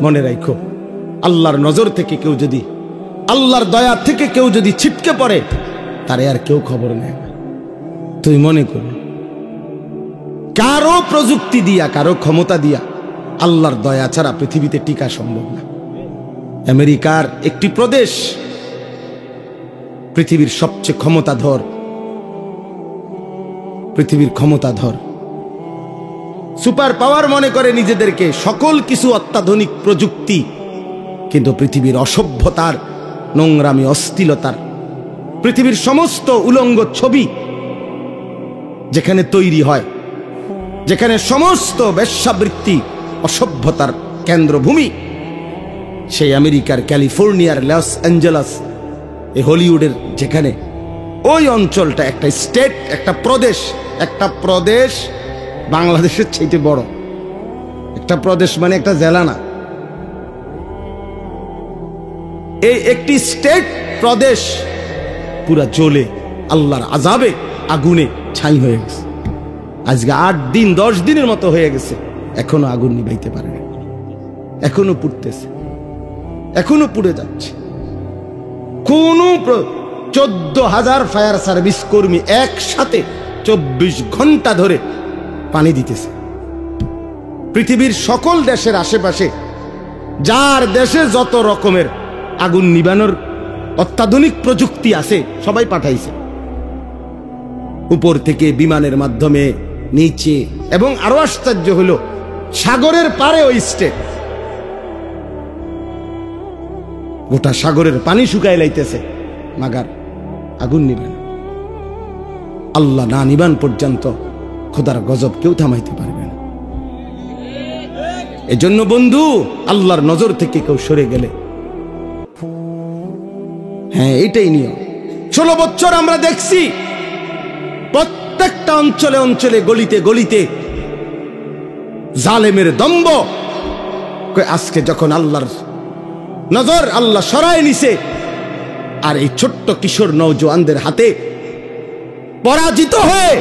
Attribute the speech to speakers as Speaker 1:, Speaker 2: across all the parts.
Speaker 1: মনে রাখো, আল্লাহর নজর থেকে কেউ যদি, আল্লাহর দয়া থেকে কেউ যদি ছিটকে পড়ে, তারে আর কেউ খবর নেয় না। তুই মনে কর, কারো প্রযুক্তি দিয়া, কারো ক্ষমতা দিয়া আল্লাহর দয়া ছাড়া পৃথিবীতে টিকা সম্ভব না। আমেরিকার একটি প্রদেশ পৃথিবীর সবচেয়ে ক্ষমতাধর, পৃথিবীর ক্ষমতাধর সুপার পাওয়ার মনে করে নিজেদেরকে, সকল কিছু অত্যাধুনিক প্রযুক্তি, কিন্তু পৃথিবীর অসভ্যতার, নোংরামি, অশ্লীলতার, পৃথিবীর সমস্ত উলঙ্গ ছবি যেখানে তৈরি হয়, যেখানে সমস্ত বেশ্যাবৃত্তি, অসভ্যতার কেন্দ্রভূমি, সেই আমেরিকার ক্যালিফোর্নিয়ার লস অ্যাঞ্জেলাস, এই হলিউডের যেখানে, ওই অঞ্চলটা একটা স্টেট, একটা প্রদেশ বাংলাদেশের চাইতে বড়। একটা প্রদেশ মানে একটা জেলা না, এই একটি স্টেট প্রদেশ পুরা জ্বলে আল্লাহর আযাবে, আগুনে ছাই হয়ে গেছে। আজকে 8 দিন 10 দিনের মতো হয়ে গেছে, এখনো আগুন নিভাইতে পারেনি, এখনো পুড়তেছে, এখনো পুড়ে যাচ্ছে। কোন 14,000 ফায়ার সার্ভিস কর্মী একসাথে 24 ঘন্টা ধরে পানি দিতেছে। পৃথিবীর সকল দেশের আশেপাশে, যার দেশে যত রকমের আগুন নিবানোর অত্যাধুনিক প্রযুক্তি আছে, সবাই পাঠাইছে, উপর থেকে বিমানের মাধ্যমে, নিচে, এবং আরো আশ্চর্য হলো সাগরের পারে ওই স্টেট, গোটা সাগরের পানি শুকায় লাইতেছে, মাগার আগুন নিবে না। আল্লাহ না নিবান পর্যন্ত খোদার গজব কেউ থামাইতে পারবে না। এজন্য বন্ধু, আল্লাহর নজর থেকে কেউ সরে গেলে, হ্যাঁ এটাই নিয়ম। 16 বছর আমরা দেখছি প্রত্যেকটা অঞ্চলে অঞ্চলে, গলিতে গলিতে জালেমের দম্ভ। আজকে যখন আল্লাহর নজর আল্লাহ সরায় নিছে, আর এই ছোট্ট কিশোর নওজোয়ানদের হাতে পরাজিত হয়ে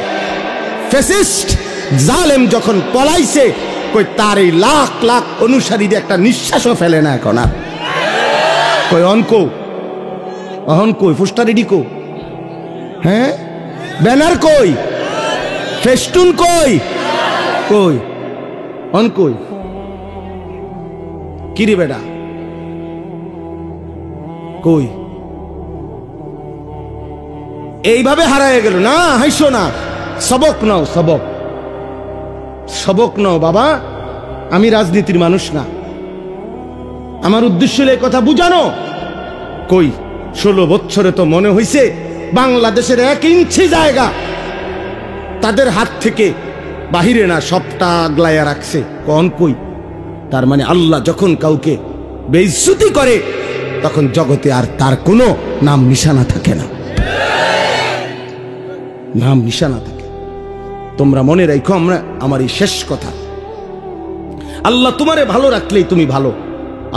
Speaker 1: ফ্যাসিস্ট জালেম যখন পলাইছে, কই তার এই লাখ লাখ অনুসারীদের একটা নিঃশ্বাসও ফেলে না এখন আর। কই অহন কই পোস্টার রেডি কো, হ্যাঁ ব্যানার কই, ফেস্টুন কই, কই অন কই, কিরে বেটা কই? এইভাবে হারায় গেল না। হাইসো না, সবক নাও, সবক নাও বাবা। আমি রাজনীতির মানুষ না, আমার উদ্দেশ্য এই কথা বুঝানো। কই 16 বছরে তো মনে হইছে বাংলাদেশের 1 ইঞ্চি জায়গা তাদের হাত থেকে বাহিরে না, সবটা আগলাইয়া রাখছে। কোন কই? তার মানে আল্লাহ যখন কাউকে বেইজ্জতি করে, তখন জগতে আর তার কোনো নাম নিশানা থাকে না, নাম নিশানা থাকে। তোমরা মনে রাখো, আমার এই শেষ কথা, আল্লাহ তোমারে ভালো রাখলেই তুমি ভালো,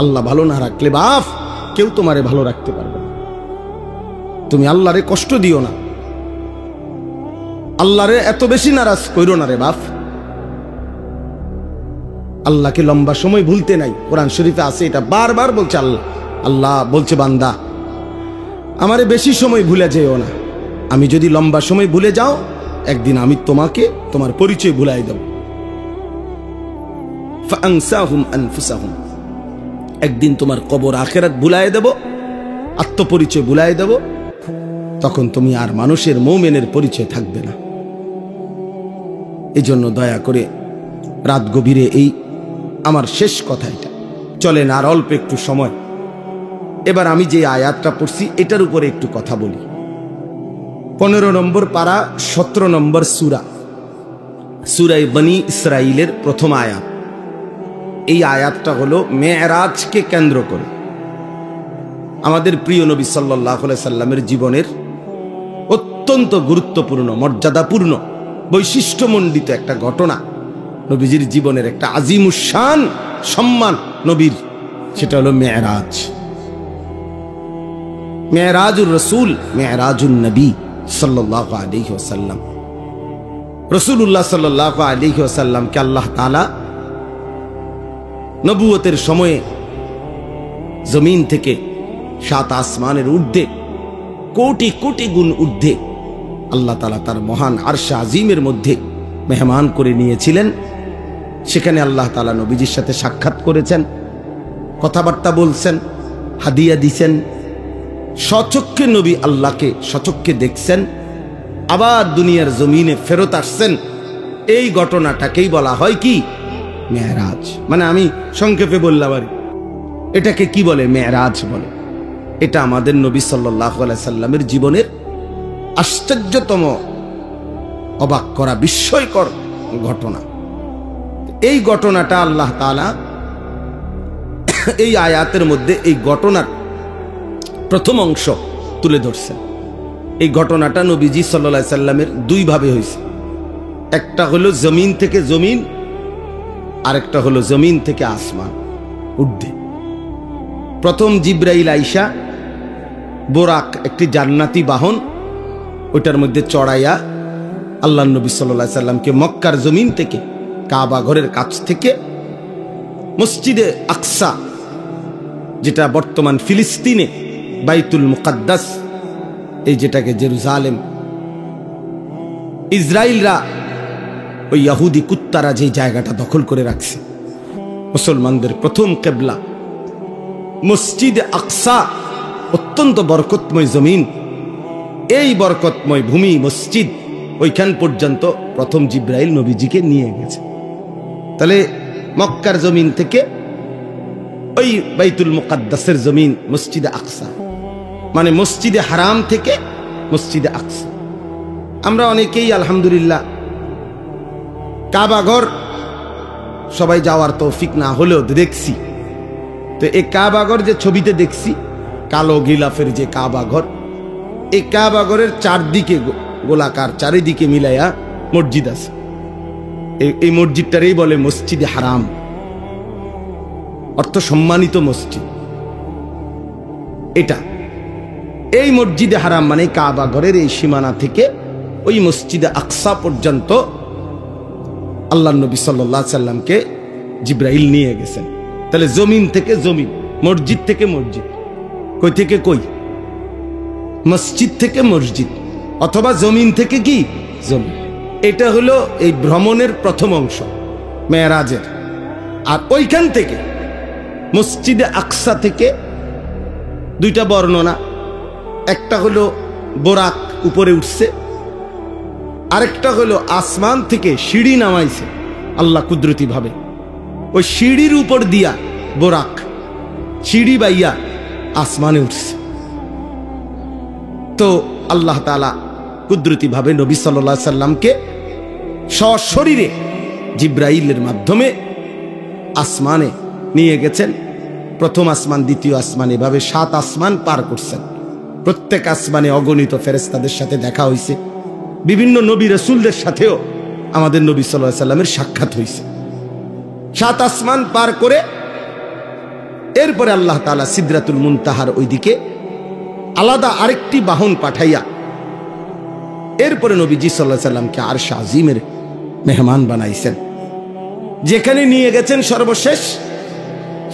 Speaker 1: আল্লাহ ভালো না রাখলে বাপ কেউ তোমারে ভালো রাখতে পারবে না। তুমি আল্লাহরে কষ্ট দিও না, আল্লাহরে এত বেশি নারাজ কইরো না রে বাপ। আল্লাহকে লম্বা সময় ভুলতে নাই, কোরআন শরীফে আছে, এটা বারবার বলছে আল্লাহ বলছে, বান্দা আমারে বেশি সময় ভুলে যেও না। আমি যদি লম্বা সময় ভুলে যাও, একদিন আমি তোমাকে তোমার পরিচয় ভুলাই দেব। ফাআনসাহুম আনফুসাহুম, একদিন তোমার কবর আখিরাত ভুলাই দেব, আত্মপরিচয় ভুলাই দেব। তখন তুমি আর মানুষের মুমিনের পরিচয় থাকবে না। এজন্য দয়া করে রাত গভীরে এই আমার শেষ কথা এটা। চলেন আর অল্প একটু সময়, এবার আমি যে আয়াতটা পড়ছি এটার উপরে একটু কথা বলি। 15 নম্বর পারা, 17 নম্বর সূরা, সূরা বনী ইসরাইলের প্রথম আয়াত। এই আয়াতটা হলো মেরাজকে কেন্দ্র করে আমাদের প্রিয় নবী সাল্লাল্লাহু আলাইহি সাল্লামের জীবনের অত্যন্ত গুরুত্বপূর্ণ, মর্যাদাপূর্ণ, বৈশিষ্ট্যমণ্ডিত একটা ঘটনা। নবীজির জীবনের একটা আজিমুশান সম্মান নবীর, সেটা হলো মেরাজ। মেরাজুর রাসূল, মেরাজুন নবী সাল্লাল্লাহু আলাইহি ওয়াসাল্লাম। রাসূলুল্লাহ সাল্লাল্লাহু আলাইহি ওয়াসাল্লামকে আল্লাহ তাআলা নবুয়তের সময়ে জমিন থেকে 7 আসমানের ঊর্ধ্বে, কোটি কোটি গুণ ঊর্ধ্বে আল্লাহ তাআলা তার মহান আরশ আজিমের মধ্যে মেহমান করে নিয়েছিলেন। সেখানে আল্লাহ তাআলা নবীজির সাথে সাক্ষাৎ করেছেন, কথাবার্তা বলছেন, হাদিয়া দিছেন। স্বচক্ষে নবী আল্লাহকে স্বচক্ষে দেখছেন, আবার দুনিয়ার জমিনে ফেরত আসছেন। এই ঘটনাটাকেই বলা হয় কি? মেরাজ। মানে আমি সংক্ষেপে বললাম আর এটাকে কি বলে? মেরাজ বলে। এটা আমাদের নবী সাল্লাল্লাহু আলাইহি সাল্লামের জীবনের আশ্চর্যতম, অবাক করা, বিস্ময়কর ঘটনা। এই ঘটনাটা আল্লাহ তাআলা এই আয়াতের মধ্যে এই ঘটনার প্রথম অংশ তুলে ধরছেন। এই ঘটনাটা নবীজি সাল্লাল্লাহু আলাইহি সাল্লামের দুই ভাবে হয়েছে। একটা হলো জমিন থেকে জমিন, আরেকটা হলো জমিন থেকে আসমান ঊর্ধ্বে। প্রথম জিব্রাইল আইসা বোরাক, একটি জান্নাতি বাহন, ওইটার মধ্যে চড়াইয়া আল্লাহ নবী সাল্লাল্লাহু আলাইহি সাল্লামকে মক্কার জমিন থেকে, কাবা ঘরের কাছ থেকে মসজিদে আকসা, যেটা বর্তমান ফিলিস্তিনে বাইতুল মুকাদ্দাস, এই যেটাকে জেরুজালেম, ইসরায়েলরা ওই ইহুদি কুত্তারা যে জায়গাটা দখল করে রাখছে, মুসলমানদের প্রথম কিবলা মসজিদে আকসা, অত্যন্ত বরকতময় জমিন। এই বরকতময় ভূমি মসজিদ, ওইখান পর্যন্ত প্রথম জিব্রাইল নবীজিকে নিয়ে গেছে। তাহলে মক্কার জমিন থেকে ওই বাইতুল মুকাদ্দাসের জমিন মসজিদে আকসা, মানে মসজিদে হারাম থেকে মসজিদে আকসা। আমরা অনেকেই আলহামদুলিল্লাহ কাবাঘর সবাই যাওয়ার তৌফিক না হলেও দেখছি। তো এই কাবাঘর যে ছবিতে দেখছি, কালো গিলাফের যে কাবাঘর, এই কাবাঘরের চারদিকে গোলাকার, চারিদিকে মিলাইয়া মসজিদ আছে। এই মসজিদটারই বলে মসজিদে হারাম, অর্থ সম্মানিত মসজিদ। এটা এই মসজিদে হারাম মানে কাবাঘরের এই সীমানা থেকে ওই মসজিদে আকসা পর্যন্ত আল্লাহ নবী সাল্লাল্লাহু আলাইহি সাল্লামকে জিব্রাইল নিয়ে গেছেন। তাহলে জমিন থেকে জমিন, মসজিদ থেকে মসজিদ, কই থেকে কই? মসজিদ থেকে মসজিদ, অথবা জমিন থেকে কি জমিন। এটা হলো এই ভ্রমণের প্রথম অংশ, মেরাজের। আর ওইখান থেকে মসজিদে আকসা থেকে দুইটা বর্ণনা, একটা হলো বোরাক উপরে উঠছে, আরেকটা হলো আসমান থেকে সিঁড়ি নামাইছে আল্লাহ কুদরতি ভাবে। ওই সিঁড়ির উপর দিয়া বোরাক সিঁড়ি বাইয়া আসমানে উঠছে। তো আল্লাহ তাআলা কুদরতি ভাবে নবী সাল্লাল্লাহু আলাইহি সাল্লামকে সশরীরে জিব্রাইলের মাধ্যমে আসমানে নিয়ে গেছেন। প্রথম আসমান, দ্বিতীয় আসমান, এভাবে 7 আসমান পার করছেন। প্রত্যেক আসমানে অগণিত ফেরেশতাদের সাথে দেখা হয়েছে। বিভিন্ন নবী রাসূলদের সাথেও আমাদের নবী সাল্লাল্লাহু আলাইহি সাল্লামের সাক্ষাৎ হয়েছে। 7 আসমান পার করে এরপরে আল্লাহ তাআলা সিদরাতুল মুনতাহার ওইদিকে আলাদা আরেকটি বাহন পাঠাইয়া এরপরে নবীজি সাল্লাল্লাহু আলাইহি সাল্লামকে আরশ আজিমের মেহমান বানাইছেন। যেখানে নিয়ে গেছেন সর্বশেষ,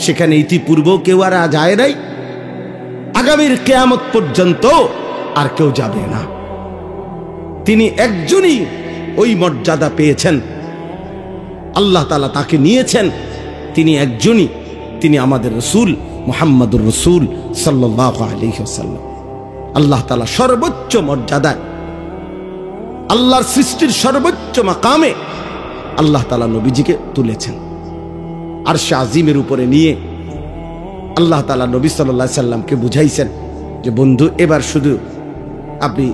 Speaker 1: সেখানে ইতিপূর্ব কেউ আর যায় নাই, আগামীর কিয়ামত পর্যন্ত আর কেউ যাবে না। তিনি একজনই ওই মর্যাদা পেয়েছেন, আল্লাহ তাআলা তাকে নিয়েছেন। তিনি একজনই, তিনি আমাদের রাসূল মুহাম্মদুর রাসূল সাল্লাল্লাহু আলাইহি ওয়াসাল্লাম। আল্লাহ তাআলা সর্বোচ্চ মর্যাদায়, আল্লাহর সৃষ্টির সর্বোচ্চ মাকামে আল্লাহ তাআলা নবীজিকে তুলেছেন। আরশ আজিমের উপরে নিয়ে আল্লাহ তাআলা নবী সাল্লাল্লাহু আলাইহি সাল্লামকে বুঝাইছেন যে বন্ধু, এবার শুধু আপনি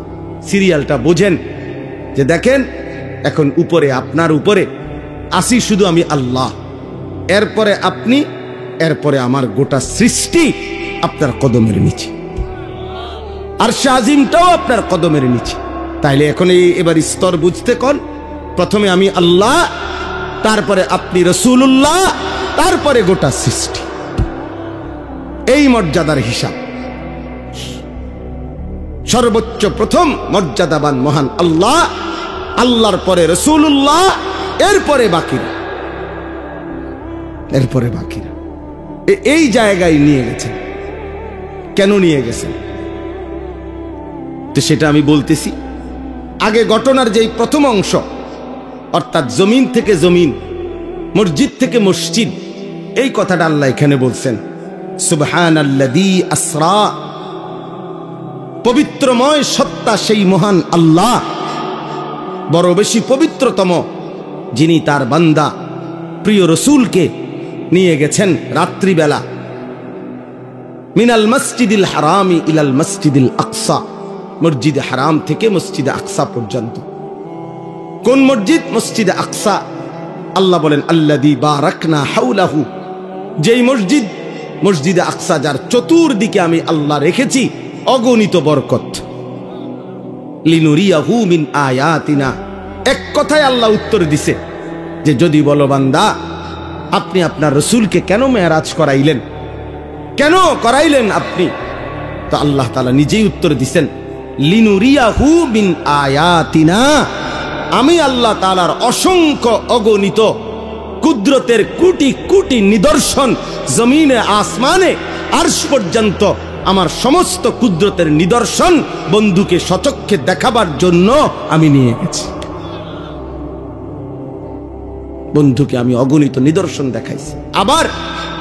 Speaker 1: সিরিয়ালটা বোঝেন, যে দেখেন এখন উপরে, আপনার উপরে আসি শুধু আমি আল্লাহ, এরপরে আপনি, এরপরে আমার গোটা সৃষ্টি আপনার কদমের নিচে, আরশ আজিমটাও আপনার কদমের নিচে। তাইলে এখন এবার স্তর বুঝতে কোন, প্রথমে আমি আল্লাহ, তারপরে আপনি রাসূলুল্লাহ, তারপরে গোটা সৃষ্টি। এই মর্যাদার হিসাব। সর্বোচ্চ প্রথম মর্যাদাবান মহান আল্লাহ, আল্লাহর পরে রাসূলুল্লাহ, এরপরে বাকিরা, এই জায়গায় নিয়ে গেছেন। কেন নিয়ে গেছেন? তো সেটা আমি বলতেছি। আগে ঘটনার যেই প্রথম অংশ, অর্থাৎ জমিন থেকে জমিন, মসজিদ থেকে মসজিদ, এই কথাটা আল্লাহ এখানে বলছেন। সুবহানাল্লাযী আসরা, পবিত্রময় সত্তা সেই মহান আল্লাহ, বড় বেশি পবিত্রতম, যিনি তার বান্দা প্রিয় রসুলকে নিয়ে গেছেন রাত্রিবেলা মিনাল মসজিদিল হারামি ইলাল মসজিদিল আকসা, মসজিদে হারাম থেকে মসজিদে আকসা পর্যন্ত। কোন মসজিদ? মসজিদে আকসা। আল্লাহ বলেন আল্লাযী বারাকনা হাওলাহু, যেই মসজিদ, মসজিদে আকসা যার চতুর্দিকে আমি আল্লাহ রেখেছি অগণিত বরকত। লিনুরিয়াহু মিন আয়াতিনা, এক কথায় আল্লাহ উত্তর দিছে যে যদি বলো বান্দা আপনি আপনার রসুলকে কেন মেরাজ করাইলেন, কেন করাইলেন আপনি, তো আল্লাহ তাআলা নিজেই উত্তর দিছেন লিনুরিয়াহু মিন আয়াতিনা, আমি আল্লাহ তাআলার অসংখ্য অগণিত কুদরতের কোটি কোটি নিদর্শন জমিনে আসমানে আরশ পর্যন্ত আমার সমস্ত কুদরতের নিদর্শন বন্ধুকে সচক্ষে দেখাবার জন্য আমি নিয়ে গেছি। বন্ধুকে আমি অগণিত নিদর্শন দেখাইছি। আবার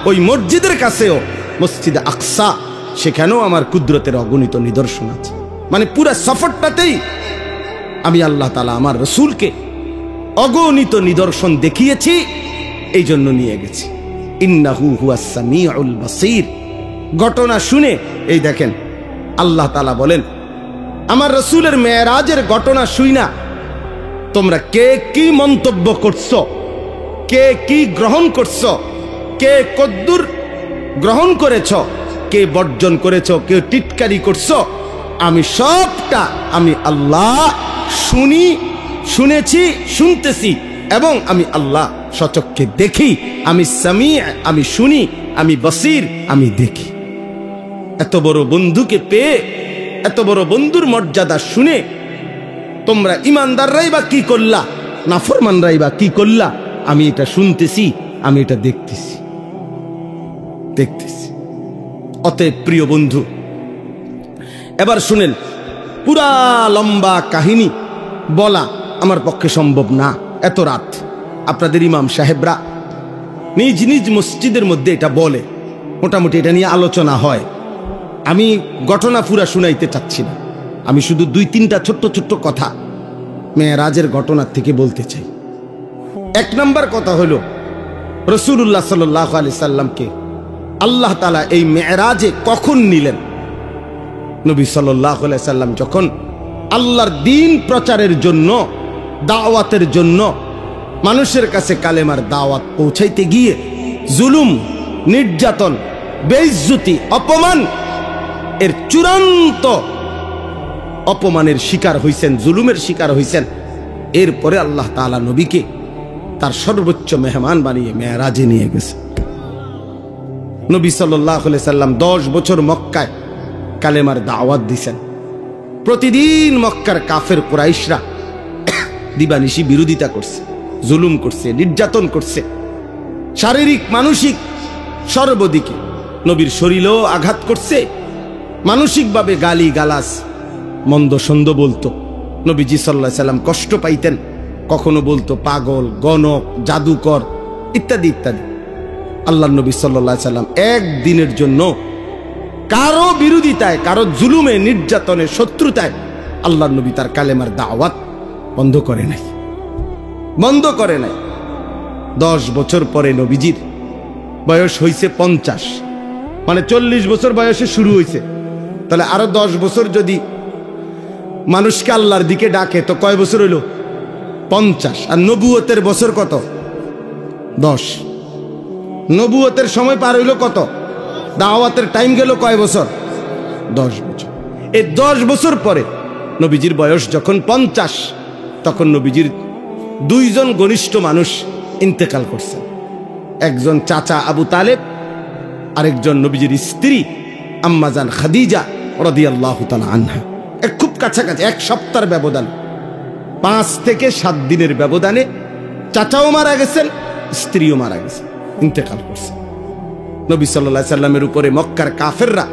Speaker 1: ওই মসজিদের কাছেও, মসজিদে আকসা, সেখানেও আমার কুদরতের অগণিত নিদর্শন আছে। মানে পুরা সফরটাতেই আমি আল্লাহ তাআলা আমার রসুলকে অগণিত নিদর্শন দেখিয়েছি, এই জন্য নিয়ে গেছি। ইন্নাহু হুয়াস সামিউল বাসীর। ঘটনা শুনে এই দেখেন আল্লাহ তাআলা বলেন আমার রসুলের মেরাজের ঘটনা শুইনা তোমরা কে কি মন্তব্য করছো, কে কি গ্রহণ করছো, কে কদ্দুর গ্রহণ করেছ, কে বর্জন করেছ, কে টিটকারি করছো, আমি সবটা আমি আল্লাহ শুনেছি, শুনতেছি, এবং আমি আল্লাহ সচক্ষে দেখি। আমি সামি, আমি শুনি, আমি বসির, আমি দেখি। এত বড় বন্ধুকে পেয়ে, এত বড় বন্ধুর মর্যাদা শুনে তোমরা ইমানদাররাই বা কি করলা, নাফরমানরাই বা কি করলা? আমি এটা শুনতেছি, আমি এটা দেখতেছি। অতএব প্রিয় বন্ধু, এবার শুনেন, পুরা লম্বা কাহিনী বলা আমার পক্ষে সম্ভব না এত রাত। আপনাদের ইমাম সাহেবরা নিজ নিজ মসজিদের মধ্যে এটা বলে, মোটামুটি এটা নিয়ে আলোচনা হয়। আমি ঘটনা পুরা শুনাইতে চাচ্ছি না, আমি শুধু 2-3টা ছোট্ট ছোট্ট কথা মেরাজের ঘটনার থেকে বলতে চাই। 1 নম্বর কথা হলো, রাসূলুল্লাহ সাল্লাল্লাহু আলাইহি সাল্লামকে আল্লাহ তাআলা এই মেরাজে কখন নিলেন? নবী সাল্লাল্লাহু আলাইহি সাল্লাম যখন আল্লাহর দ্বীন প্রচারের জন্য, দাওয়াতের জন্য মানুষের কাছে কালেমার দাওয়াত পৌঁছাইতে গিয়ে জুলুম, নির্যাতন, বেইজ্জতি, অপমান, এর চূড়ান্ত অপমানের শিকার হইছেন, জুলুমের শিকার হইছেন, এরপরে আল্লাহ তাআলা নবীকে তার সর্বোচ্চ মেহমান বানিয়ে মেরাজে নিয়ে গেছে। নবী সাল্লাল্লাহু আলাইহি সাল্লাম 10 বছর মক্কায় কালেমার দাওয়াত দিয়েছেন। প্রতিদিন মক্কার কাফের কুরাইশরা দিবানিশি বিরোধিতা করছে, জুলুম করছে, নির্যাতন করছে, শারীরিক মানসিক সর্বদিকে নবীর শরীরেও আঘাত করছে, মানসিকভাবে গালি গালাস, মন্দ সন্দ বলতো। নবীজি সাল্লাল্লাহু আলাইহি সাল্লাম কষ্ট পাইতেন, কখনো বলতো পাগল, গণক, জাদুকর, ইত্যাদি ইত্যাদি। আল্লাহর নবী সাল্লাল্লাহু আলাইহি সাল্লাম একদিনের জন্য কারো বিরোধিতায়, কারো জুলুমে, নির্যাতনে, শত্রুতায় আল্লাহর নবী তার কালেমার দাওয়াত বন্ধ করে নাই। 10 বছর পরে নবীজির বয়স হইছে 50, মানে 40 বছর বয়সে শুরু হইছে। তাহলে আরো 10 বছর যদি মানুষকে আল্লাহর দিকে ডাকে তো কয় বছর হইল? 50। আর নবুয়তের বছর কত? 10। নবুয়তের সময় পার হইল কত? দাওয়াতের টাইম গেল কয় বছর? 10 বছর। এই 10 বছর পরে নবীজির বয়স যখন 50, তখন নবীজির 2 জন ঘনিষ্ঠ মানুষ ইন্তেকাল করছেন। একজন চাচা আবু তালেব, আরেকজন নবীজির স্ত্রী আম্মাজান খাদিজা রাদিয়াল্লাহু তাআলা আনহা। খুব কাছাকাছি, 1 সপ্তাহের ব্যবধান, 5 থেকে 7 দিনের ব্যবধানে চাচাও মারা গেছেন, স্ত্রীও মারা গেছেন, ইন্তেকাল করছেন। নবী সাল্লাল্লাহু আলাইহি সাল্লামের উপরে মক্কার কাফেররা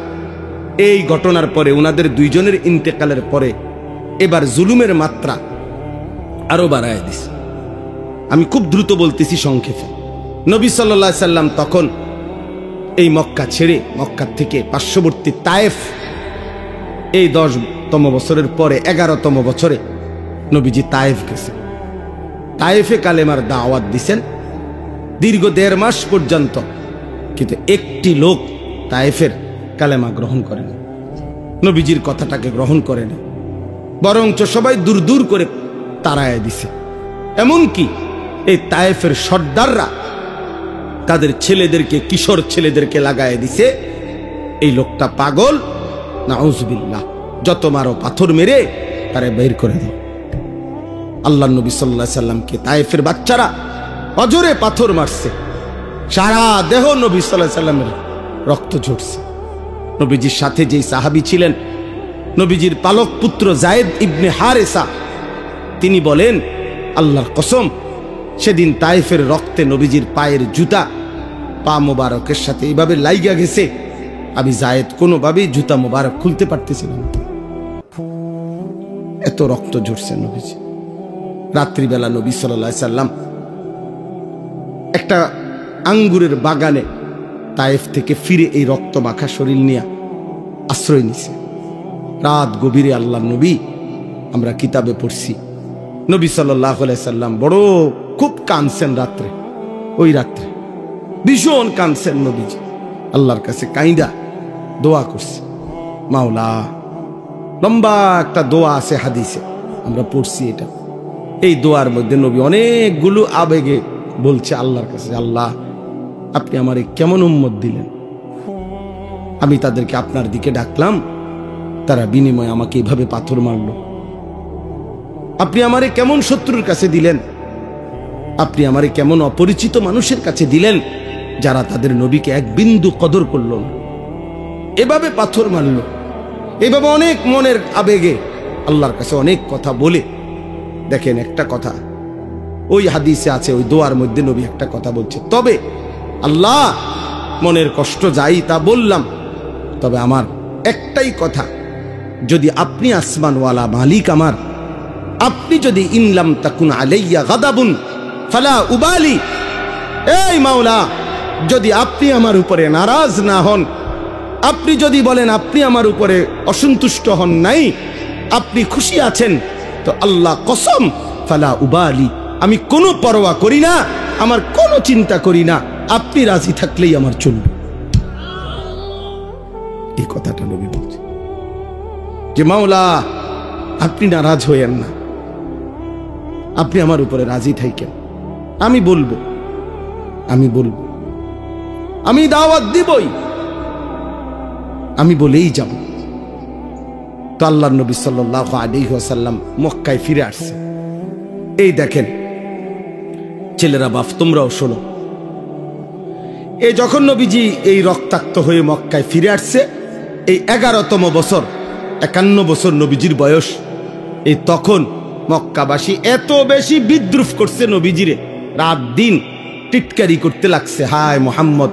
Speaker 1: এই ঘটনার পরে ওনাদের দুইজনের ইন্তেকালের পরে এবার জুলুমের মাত্রা আরো বাড়ায় দিছে। আমি খুব দ্রুত বলতেছি সংক্ষেপে। নবী সাল্লাল্লাহু আলাইহি সাল্লাম তখন এই মক্কা ছেড়ে, মক্কা থেকে পার্শ্ববর্তী তায়েফ, এই 10তম বছরের পরে 11তম বছরে নবীজি তায়েফ গেছে। তায়েফে কালেমার দাওয়াত দিছেন দীর্ঘ 1.5 মাস পর্যন্ত, কিন্তু একটি লোক তায়েফের কালেমা গ্রহণ করেনি, নবীজির কথাটাকে গ্রহণ করেনি, বরঞ্চ সবাই দূর দূর করে তাড়ায় দিছে। এমনকি এই তায়েফের সর্দাররা তাদের ছেলেদেরকে, কিশোর ছেলেদেরকে লাগায় দিছে, এই লোকটা পাগল, নাউজুবিল্লাহ, যত মারো পাথর মেরে তারে বের করে দাও। আল্লাহ নবী সাল্লাল্লাহু আলাইহি সাল্লামকে তায়েফের বাচ্চারা অজরে পাথর মারছে, সারা দেহ নবী সাল্লাল্লাহু আলাইহি সাল্লামের রক্ত ঝরছে। নবীজির সাথে যেই সাহাবী ছিলেন, নবীজির পালক পুত্র যায়েদ ইবনে হারেসা, তিনি বলেন, আল্লাহর কসম, সেদিন তায়েফের রক্তে নবীজির পায়ের জুতা পা মোবারকের সাথে এইভাবে লাইগা গেছে, আমি যায়েদ কোনোভাবেই জুতা মোবারক খুলতে পারতেছিলাম, এত রক্ত ঝরছে নবীজি। রাত্রিবেলা নবী সাল্লাল্লাহু আলাইহি সাল্লাম একটা আঙ্গুরের বাগানে তায়েফ থেকে ফিরে এই রক্ত মাখা শরীর নিয়ে আশ্রয় নিছে। রাত গভীরে আল্লাহ নবী, আমরা কিতাবে পড়ছি, নবী সাল্লাল্লাহু আলাইহি সাল্লাম বড় খুব কাঁদছেন রাত্রে, ওই রাত্রে ভীষণ কাঁদছেন নবীজি, আল্লাহর কাছে কাইন্দা দোয়া করছে। মাওলা, লম্বা একটা দোয়া আছে হাদিসে, আমরা পড়ছি এটা। এই দোয়ার মধ্যে নবী অনেকগুলো আবেগে বলছে আল্লাহর কাছে, আল্লাহ, আপনি আমারে কেমন উম্মত দিলেন, আমি তাদেরকে আপনার দিকে ডাকলাম, তারা বিনিময়ে আমাকে এইভাবে পাথর মারল। আপনি আমারে কেমন শত্রুর কাছে দিলেন, আপনি আমারে কেমন অপরিচিত মানুষের কাছে দিলেন, যারা তাদের নবীকে এক বিন্দু কদর করল না, এভাবে পাথর মারল। এভাবে অনেক মনের আবেগে আল্লাহর কাছে অনেক কথা বলে, দেখেন একটা কথা ওই হাদিসে আছে, ওই দোয়ার মধ্যে নবী একটা কথা বলছে, তবে আল্লাহ, মনের কষ্ট যাই তা বললাম, তবে আমার একটাই কথা, যদি আপনি আসমানওয়ালা মালিক আমার, আপনি যদি ইনলাম তাকুন আলাইয়া গাদাবুন ফালা উবালি, এই মাওলা, যদি আপনি আমার উপরে নারাজ না হন, আপনি যদি বলেন আপনি আমার উপরে অসন্তুষ্ট হন নাই, আপনি খুশি আছেন, তো আল্লাহ কসম, ফালা উবালি, আমি কোনো পরোয়া করি না, আমার কোনো চিন্তা করি না, আপনি রাজি থাকলেই আমার চলবে। এই কথাটা নবী বলছে যে মাওলা, আপনি নারাজ হইয়েন না, আপনি আমার উপরে রাজি থাকেন, আমি বলবো, আমি দাওয়াত দিবই, আমি বলেই যাব। তো আল্লাহর নবী সাল্লাল্লাহু আলাইহি ওয়াসাল্লাম মক্কায় ফিরে আসছে। এই দেখেন ছেলেরা, বাপ, তোমরাও শোনো, এই যখন নবীজি এই রক্তাক্ত হয়ে মক্কায় ফিরে আসছে, এই 11তম বছর, 51 বছর নবীজির বয়স, এই তখন মক্কাবাসী এত বেশি বিদ্রুপ করছে নবীজিরে, রাত দিন টিটকারি করতে লাগছে, হায় মুহাম্মদ,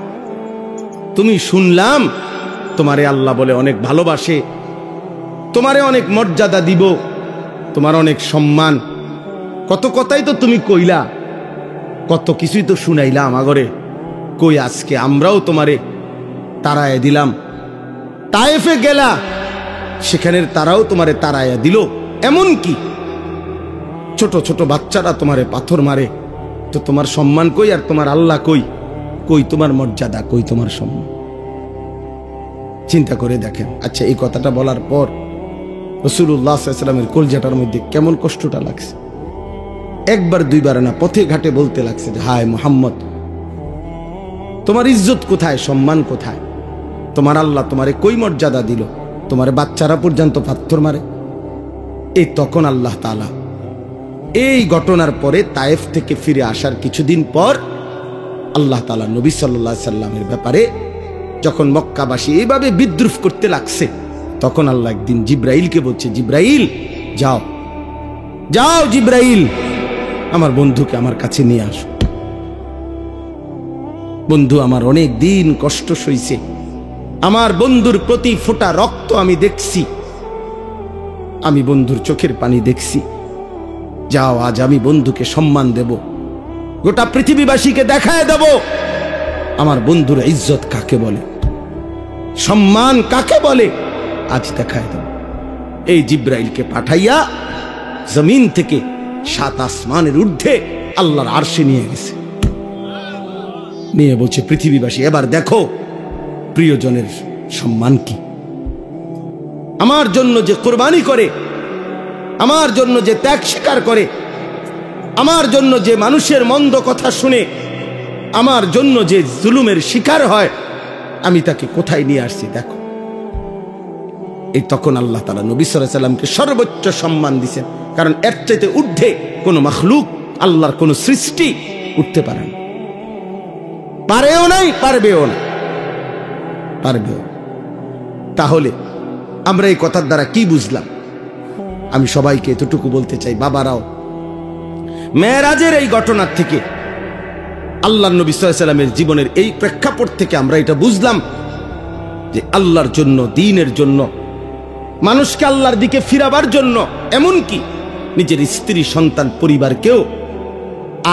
Speaker 1: তুমি শুনলাম তোমারে আল্লাহ বলে অনেক ভালোবাসে, তোমারে অনেক মর্যাদা দিব, তোমার অনেক সম্মান, কত কথাই তো তুমি কইলা, কত কিছুই তো শুনাইলা আমাগরে, কই আজকে আমরাও তোমারে তাড়ায় দিলাম, তায়েফে গেলা, সেখানের তারাও তোমারে তাড়াইয়া দিল, এমন কি ছোট ছোট বাচ্চারা তোমারে পাথর মারে, তো তোমার সম্মান কই, আর তোমার আল্লাহ কই, কই তোমার মর্যাদা, কই তোমার সম্মান? চিন্তা করে দেখেন। আচ্ছা, এই কথাটা বলার পর রাসূলুল্লাহ সাল্লাল্লাহু আলাইহি ওয়াসাল্লামের কলজাটার মধ্যে কেমন কষ্টটা লাগছে, একবার দুইবার না, পথে ঘাটে বলতে লাগছে যে হায় মুহাম্মদ, তোমার ইজ্জত কোথায়, সম্মান কোথায়, তোমার আল্লাহ তোমারে কই মর্যাদা দিল, তোমার বাচ্চারা পর্যন্ত পাথর মারে। এই তখন আল্লাহ তাআলা এই ঘটনার পরে তায়েফ থেকে ফিরে আসার কিছুদিন পর আল্লাহ তাআলা নবী সাল্লাল্লাহু আলাইহি সাল্লামের ব্যাপারে যখন মক্কাবাসী এইভাবে বিদ্রুপ করতে লাগছে, তখন আল্লাহ একদিন জিব্রাইলকে বলছে, জিব্রাইল যাও, যাও জিব্রাইল, আমার বন্ধুকে আমার কাছে নিয়ে আসো। বন্ধু আমার অনেক দিন কষ্ট সইছে, আমার বন্ধুর প্রতি ফোঁটা রক্ত আমি দেখছি, আমি বন্ধুর চোখের পানি দেখছি। যাও, আজ আমি বন্ধুকে সম্মান দেব, গোটা পৃথিবীবাসীকে দেখায় দেব আমার বন্ধুর ইজ্জত কাকে বলে, সম্মান কাকে বলে, আজ দেখায় দেব। এই জিব্রাইলকে পাঠাইয়া জমিন থেকে 7 আসমানের ঊর্ধ্বে আল্লাহর আরশে নিয়ে গেছে, নিয়ে বলছে পৃথিবীবাসী এবার দেখো প্রিয়জনের সম্মান কি। আমার জন্য যে কোরবানি করে, আমার জন্য যে ত্যাগ স্বীকার করে, আমার জন্য যে মানুষের মন্দ কথা শুনে, আমার জন্য যে জুলুমের শিকার হয়, আমি তাকে কোথায় নিয়ে আসছি দেখো। এই তখন আল্লাহ তাআলা নবী সাল্লাল্লাহু আলাইহি সাল্লামকে সর্বোচ্চ সম্মান দিয়েছেন, কারণ এর চাইতে ঊর্ধ্বে কোনো মাখলুক, আল্লাহর কোনো সৃষ্টি উঠতে পারে না, পারেও নাই, পারবেও না, পারবেও। তাহলে আমরা এই কথার দ্বারা কি বুঝলাম? আমি সবাইকে এতটুকু বলতে চাই, বাবারাও, মেরাজের এই ঘটনার থেকে, আল্লাহর নবী সাল্লাল্লাহু আলাইহি সাল্লামের জীবনের এই প্রেক্ষাপট থেকে আমরা এটা বুঝলাম যে আল্লাহর জন্য, দ্বীনের জন্য, মানুষকে আল্লাহর দিকে ফিরাবার জন্য, এমনকি নিজের স্ত্রী, সন্তান, পরিবারকেও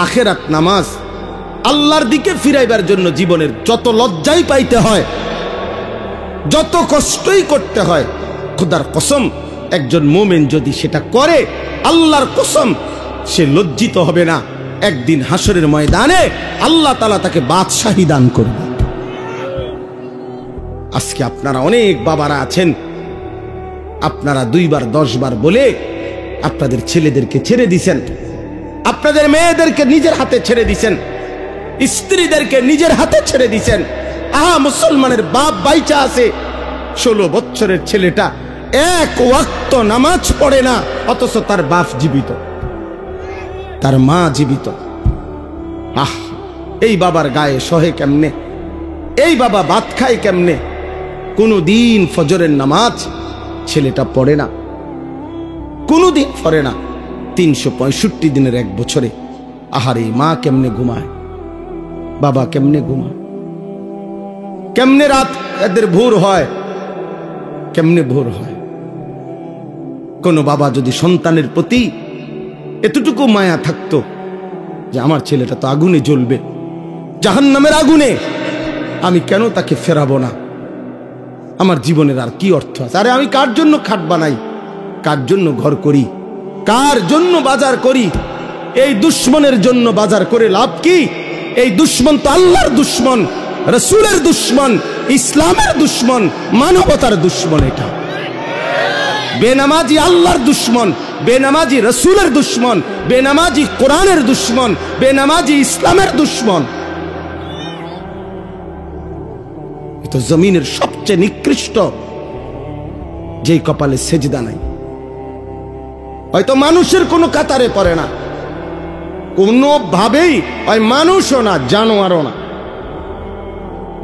Speaker 1: আখিরাত, নামাজ, আল্লাহর দিকে ফিরাইবার জন্য জীবনের যত লজ্জাই পাইতে হয়, যত কষ্টই করতে হয়, খোদার কসম একজন মুমিন যদি সেটা করে, আল্লাহর কসম সে লজ্জিত হবে না। একদিন হাসরের ময়দানে আল্লাহ তাআলা তাকে বাদশাহী দান করবে। আজকে আপনারা অনেক বাবারা আছেন, আপনারা 2 বার 10 বার বলে আপনাদের ছেলেদেরকে ছেড়ে দিছেন, আপনাদের মেয়েদেরকে নিজের হাতে ছেড়ে দিছেন, স্ত্রীদেরকে নিজের হাতে ছেড়ে দিছেন। আহা, মুসলমানের বাপ বাইচা আছে, 16 বছরের ছেলেটা 1 ওয়াক্ত নামাজ পড়ে না, অথচ তার বাপ জীবিত, তার মা জীবিত। আহ, এই বাবার গায়ে সহে কেমনে? এই বাবা ভাত খায় কেমনে? কোনদিন ফজরের নামাজ ছেলেটা পড়ে না, কোনদিন পড়ে না। 365 দিনের 1 বছরে আহারে মা কেমনে ঘুমায়, বাবা কেমনে ঘুমায়, কেমনে রাত এদের ভোর হয়, কেমনে ভোর হয়। কোন বাবা যদি সন্তানের প্রতি এতটুকু মায়া থাকতো যে আমার ছেলেটা তো আগুনে জ্বলবে, জাহান্নামের আগুনে, আমি কেন তাকে ফেরাবো না? আমার জীবনের আর কি অর্থ আছে? আরে আমি কার জন্য খাট বানাই, কার জন্য ঘর করি, কার জন্য বাজার করি? এই দুশ্মনের জন্য বাজার করে লাভ কি? এই দুশ্মন তো আল্লাহর দুশ্মন, রাসূলের দুশ্মন, ইসলামের দুশ্মন, মানবতার দুশ্মন। এটা বেনামাজি আল্লাহর দুশ্মন, বেনামাজি রাসূলের দুশ্মন, বেনামাজি কোরআনের দুশ্মন, বেনামাজি ইসলামের দুশ্মন। তো জমিনের সবচেয়ে নিকৃষ্ট যেই কপালে সেজদা নাই, হয়তো মানুষের কোনো কাতারে পড়ে না, কোনোভাবেই ওই মানুষও না, জানোয়ারও না।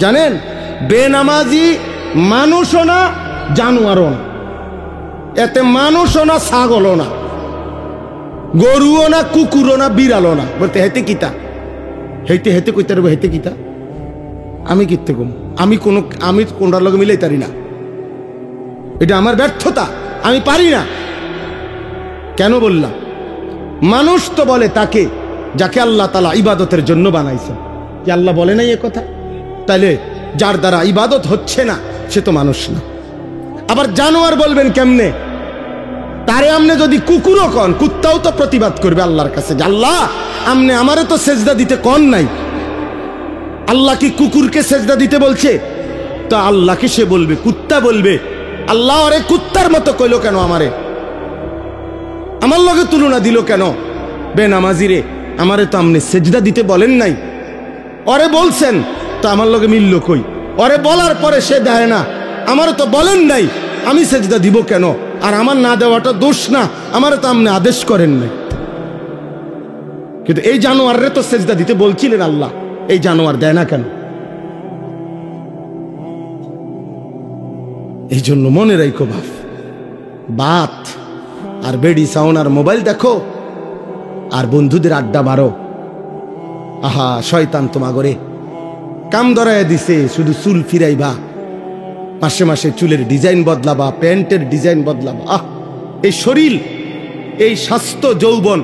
Speaker 1: জানেন, বেনামাজি মানুষও না, জানোয়ারও না, এতে মানুষও না, ছাগলও না, গরুও না, কুকুরও না, বিড়ালও না। বলতে হেতে কিতা, হেতে হেতে কইতে পারবো, হেতে কিতা, আমি কিতে কম, আমি কোনটার লগে মিলাই পারি না, এটা আমার ব্যর্থতা, আমি পারি না। কেন বললাম? মানুষ তো বলে তাকে যাকে আল্লাহ তাআলা ইবাদতের জন্য বানাইছে। কি আল্লাহ বলে নাই এ কথা? তাইলে যার দ্বারা ইবাদত হচ্ছে না সে তো মানুষ না। আবার জানোয়ার বলবেন কেমনে? তারে আমনে যদি কুকুরও কন, কুত্তাও তো প্রতিবাদ করবে আল্লাহর কাছে যে আল্লাহ আমনে আমারে তো সেজদা দিতে কন নাই। আল্লাহ কি কুকুরকে সেজদা দিতে বলছে? তো আল্লাহকে সে বলবে, কুত্তা বলবে আল্লাহ আরে কুত্তার মতো কইলো কেন, আমারে আমার লগে তুলনা দিল কেন? বেনামাজি রে, আমারে তো আমনে সেজদা দিতে বলেন নাই, ওরে বলছেন তো আমার লগে মিলল কই? ওরে বলার পরে সে দেয় না, আমারও তো বলেন নাই, আমি সেজদা দিব কেন? আর আমার না দেওয়াটা দোষ না, আমারও তো আমনে আদেশ করেন নাই। কিন্তু এই জানোয়াররে তো সেজদা দিতে বলছিলেন আল্লাহ, এই জানোয়ার দেয় না কেন? এই জন্য মনে রাখো বাত আর বেডি সাউন্ড আর মোবাইল দেখো আর বন্ধুদের আড্ডা মারো, আহা শয়তান তোমাগরে কাম ধরায় দিছে, শুধু চুল ফিরাইবা, মাসে মাসে চুলের ডিজাইন বদলাবা, প্যান্টের ডিজাইন বদলাবা। এই শরীর, এই স্বাস্থ্য, যৌবন,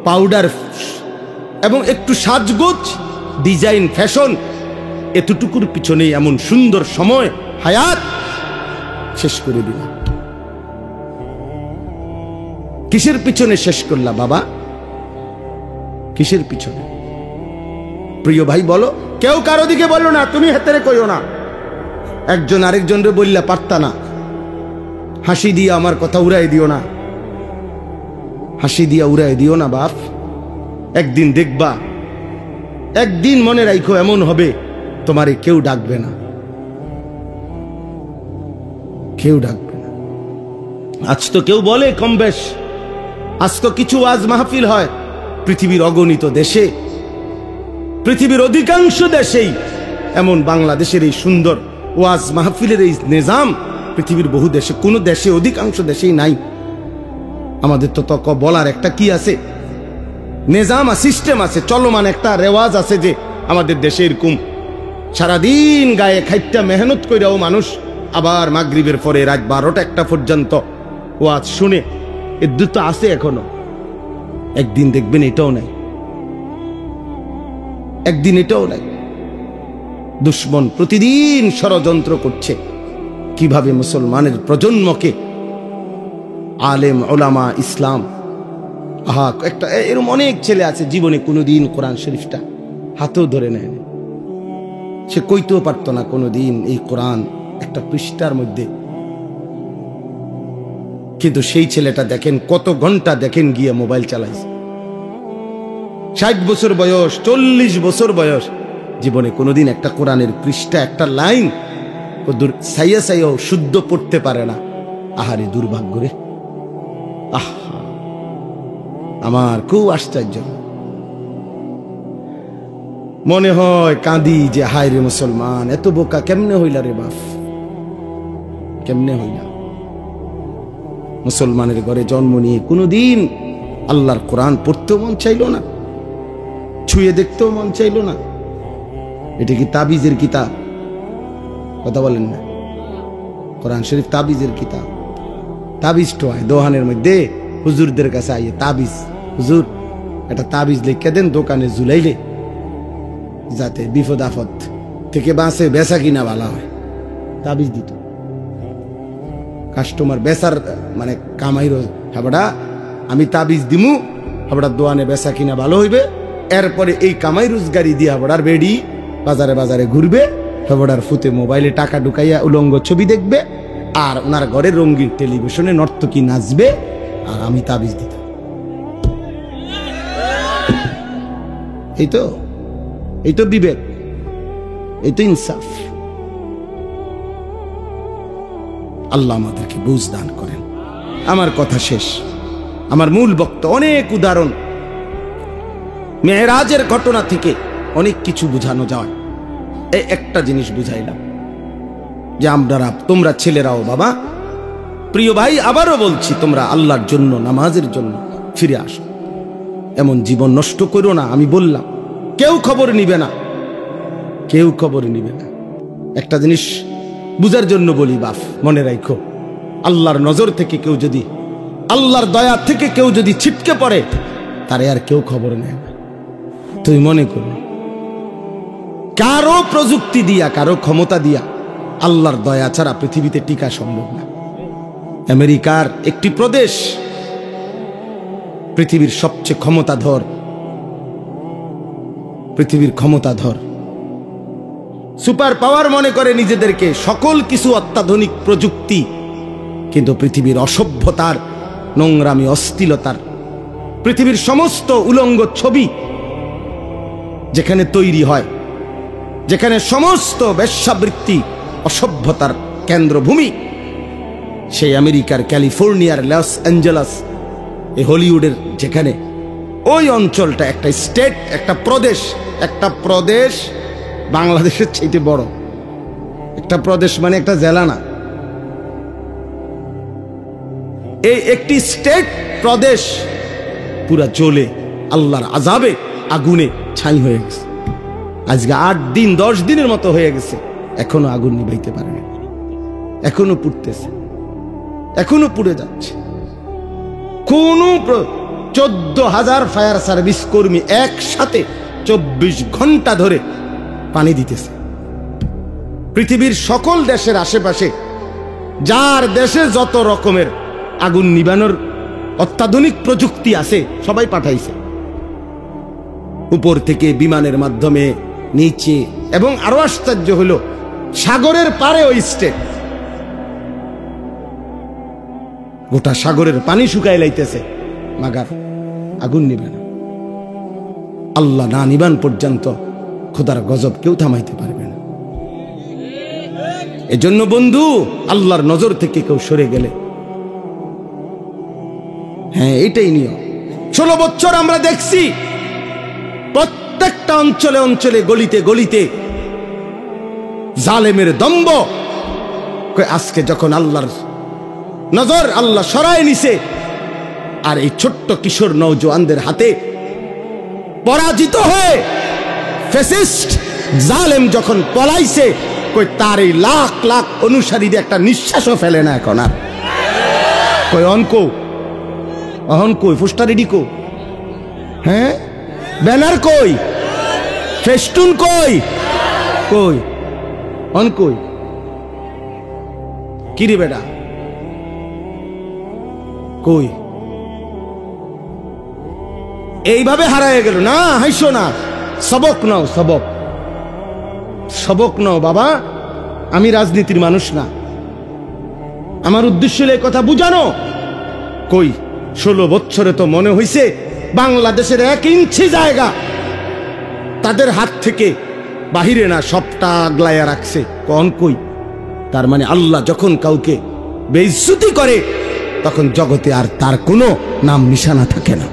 Speaker 1: পাউডার এবং একটু সাজগোজ, ডিজাইন, ফ্যাশন, এতটুকুর পিছনে এমন সুন্দর সময় হায়াত শেষ করে দিলাম। কিসের পিছনে শেষ করলা বাবা? কিসের পিছনে? প্রিয় ভাই বলো। কেউ কারো দিকে বলো না, তুমি হেতেরে কইও না। একজন আরেকজনরে বললা পারতা না। হাসি দিয়ে আমার কথা উড়াই দিও না, হাসি দিয়া উড়াই দিও না বাপ। একদিন দেখবা, একদিন মনে রাখো এমন হবে তোমারে কেউ ডাকবে না, কেউ ডাকবে না। আজ তো কেউ বলে কম বেশ, আজ তো কিছু ওয়াজ মাহফিল হয় পৃথিবীর অগণিত দেশে, পৃথিবীর অধিকাংশ দেশেই এমন বাংলাদেশের এই সুন্দর ওয়াজ মাহফিলের এই নিজাম পৃথিবীর বহু দেশে, কোনো দেশে, অধিকাংশ দেশেই নাই। আমাদের তো তক বলার একটা কি আছে, নিজাম, সিস্টেম আছে, চলমান একটা রেওয়াজ আছে যে আমাদের দেশে এরকম সারাদিন গায়ে খাইটা মেহনত কইরাও মানুষ আবার মাগরিবের পরে রাত 12টা-1টা পর্যন্ত ওয়াজ শুনে। এর দুটো আছে এখনো। একদিন দেখবেন এটাও নাই, একদিন এটাও নাই। দুশ্মন প্রতিদিন ষড়যন্ত্র করছে কিভাবে মুসলমানের প্রজন্মকে আলেম, ওলামা, ইসলাম, একটা এরকম অনেক ছেলে আছে জীবনে কোনোদিন কোরআন শরীফটা হাতেও ধরে নেয়, সে কইতেও পারতো না কোনোদিন এই কোরআন একটা পৃষ্ঠার মধ্যে। কিন্তু সেই ছেলেটা দেখেন কত ঘন্টা দেখেন গিয়ে মোবাইল চালাইছে। 60 বছর বয়স, 40 বছর বয়স, জীবনে কোনোদিন একটা কোরআনের পৃষ্ঠা, একটা লাইন সাইয়া সাইয়াও শুদ্ধ পড়তে পারে না। আহারে দুর্ভাগ্য রে। আমার খুব আশ্চর্য মনে হয়, কাঁদি যে হায় রে মুসলমান, এত বোকা কেমনে হইলা রে বাপ, কেমনে হইলা? মুসলমানের ঘরে জন্ম নিয়ে কোনোদিন আল্লাহর কোরআন পড়তেও মন চাইল না, ছুঁয়ে দেখতেও মন চাইল না। এটা কি তাবিজের কিতাব? কথা বলেন না। কোরআন শরীফ তাবিজের কিতাব। তাবিজ তো হয় দোহানের মধ্যে, হুজুরদের কাছে আইয়ে তাবিজ, হুজুর একটা তাবিজ লিখে দেন দোকানে ঝুলাইলে যাতে বিপদ আপদ থেকে বাঁচে, বেচা কিনা ভালো হয়। তাবিজ দিত কাস্টমার, বেচার মানে কামাইরো হাবড়া, আমি তাবিজ দিমু হাবড়ার দোয়ানে বেচা কিনা ভালো হইবে। এরপরে এই কামাই রোজগারি দিয়ে হাবড়ার বেড়ি বাজারে বাজারে ঘুরবে, হাবড়ার ফুতে মোবাইলে টাকা ঢুকাইয়া উলঙ্গ ছবি দেখবে, আর ওনার ঘরে রঙিন টেলিভিশনে নর্তকী নাচবে, আর আমি তাবিজ দিত। এই তো বিবেক, এই তো ইনসাফ। আল্লাহ আমাদেরকে বুঝ দান করেন। আমার কথা শেষ, আমার মূল বক্তব্য। অনেক উদাহরণ মেরাজের ঘটনা থেকে অনেক কিছু বোঝানো যায়। এই একটা জিনিস বুঝাইলাম যে তোমরা ছেলেরাও বাবা, প্রিয় ভাই, আবারও বলছি, তোমরা আল্লাহর জন্য, নামাজের জন্য ফিরে আসো। এমন জীবন নষ্ট করো না। আমি বললাম কেউ খবর নিবে না, কেউ খবর নিবে না। একটা জিনিস বুঝার জন্য বলি বাপ, মনে রাখো, আল্লাহর নজর থেকে কেউ যদি, আল্লাহর দয়া থেকে কেউ যদি ছিটকে পড়ে, তারে আর কেউ খবর নেয় না। তুই মনে করো, কারো প্রযুক্তি দিয়া, কারো ক্ষমতা দিয়া আল্লাহর দয়া ছাড়া পৃথিবীতে টিকা সম্ভব না। আমেরিকার একটি প্রদেশ পৃথিবীর সবচেয়ে ক্ষমতাধর, পৃথিবীর ক্ষমতাধর সুপার পাওয়ার মনে করে নিজেদেরকে, সকল কিছু অত্যাধুনিক প্রযুক্তি, কিন্তু পৃথিবীর অসভ্যতার, নোংরামি, অশ্লীলতার, পৃথিবীর সমস্ত উলঙ্গ ছবি যেখানে তৈরি হয়, যেখানে সমস্ত বেশ্যাবৃত্তি, অসভ্যতার কেন্দ্রভূমি, সেই আমেরিকার ক্যালিফোর্নিয়ার লস অ্যাঞ্জেলাস, এই হলিউডের যেখানে, ওই অঞ্চলটা একটা স্টেট, একটা প্রদেশ বাংলাদেশের চাইতে বড়। একটা প্রদেশ মানে একটা জেলা না, এই একটি স্টেট, প্রদেশ পুরা জ্বলে আল্লাহর আযাবে, আগুনে ছাই হয়ে গেছে। আজকে 8 দিন 10 দিনের মতো হয়ে গেছে, এখনো আগুন নিভাইতে পারেনি। এখনো পুড়তেছে, এখনো পুড়ে যাচ্ছে। কোন 14,000 ফায়ার সার্ভিস কর্মী একসাথে 24 ঘন্টা ধরে পানি দিতেছে। পৃথিবীর সকল দেশের আশেপাশে যার দেশে যত রকমের আগুন নিবানোর অত্যাধুনিক প্রযুক্তি আছে সবাই পাঠাইছে, উপর থেকে বিমানের মাধ্যমে, নিচে, এবং আরো আশ্চর্য হলো সাগরের পারে ওই স্টেট গোটা সাগরের পানি শুকায় লাইতেছে, মাগার আগুন নিবে না। আল্লাহ না নিবান পর্যন্ত খোদার গজব কেউ থামাইতে পারবে না। এজন্য বন্ধু, আল্লাহর নজর থেকে কেউ সরে গেলে, হ্যাঁ এটাই নিয়ম। 16 বছর আমরা দেখছি প্রত্যেকটা অঞ্চলে অঞ্চলে, গলিতে গলিতে জালেমের দম্ভ। আজকে যখন আল্লাহর নজর আল্লাহ সরায় নিছে, আর এই ছোট্ট কিশোর নওজোয়ানদের হাতে পরাজিত হয়ে ফ্যাসিস্ট জালেম যখন পলাইছে, কই তার এই লাখ লাখ অনুসারীদের একটা নিঃশ্বাসও ফেলে না এখন আর। কই অনকো অহন কই পোস্টার রেডি কো, হ্যাঁ ব্যানার কই, ফেস্টুন কই, কই অন কই, কিরে বেটা কই? এইভাবে হারায় গেল না। হাইসো না, সবক নাও, সবক সবক নাও বাবা। আমি রাজনীতির মানুষ না, আমার উদ্দেশ্য এই কথা বুঝানো। কই 16 বছরে তো মনে হইছে বাংলাদেশের 1 ইঞ্চি জায়গা তাদের হাত থেকে বাহিরে না, সবটা আগলাইয়া রাখছে। কোন কই? তার মানে আল্লাহ যখন কাউকে বেইজ্জতি করে তখন জগতে আর তার কোনো নাম নিশানা থাকে না,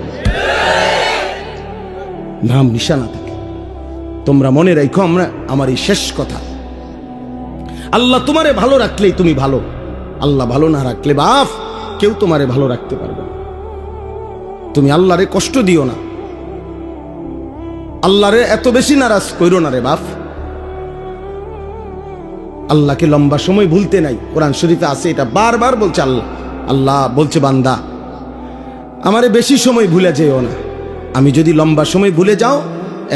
Speaker 1: নাম নিশানা থাকে। তোমরা মনে রাখো, আমার এই শেষ কথা, আল্লাহ তোমারে ভালো রাখলেই তুমি ভালো, আল্লাহ ভালো না রাখলে বাপ কেউ তোমারে ভালো রাখতে পারবে না। তুমি আল্লাহরে কষ্ট দিও না, আল্লাহরে এত বেশি নারাজ কইরো না রে বাপ। আল্লাহকে লম্বা সময় ভুলতে নাই, কোরআন শরীফে আছে, এটা বারবার বলছে আল্লাহ। আল্লাহ বলছে বান্দা আমারে বেশি সময় ভুলে যেও না, আমি যদি লম্বা সময় ভুলে যাও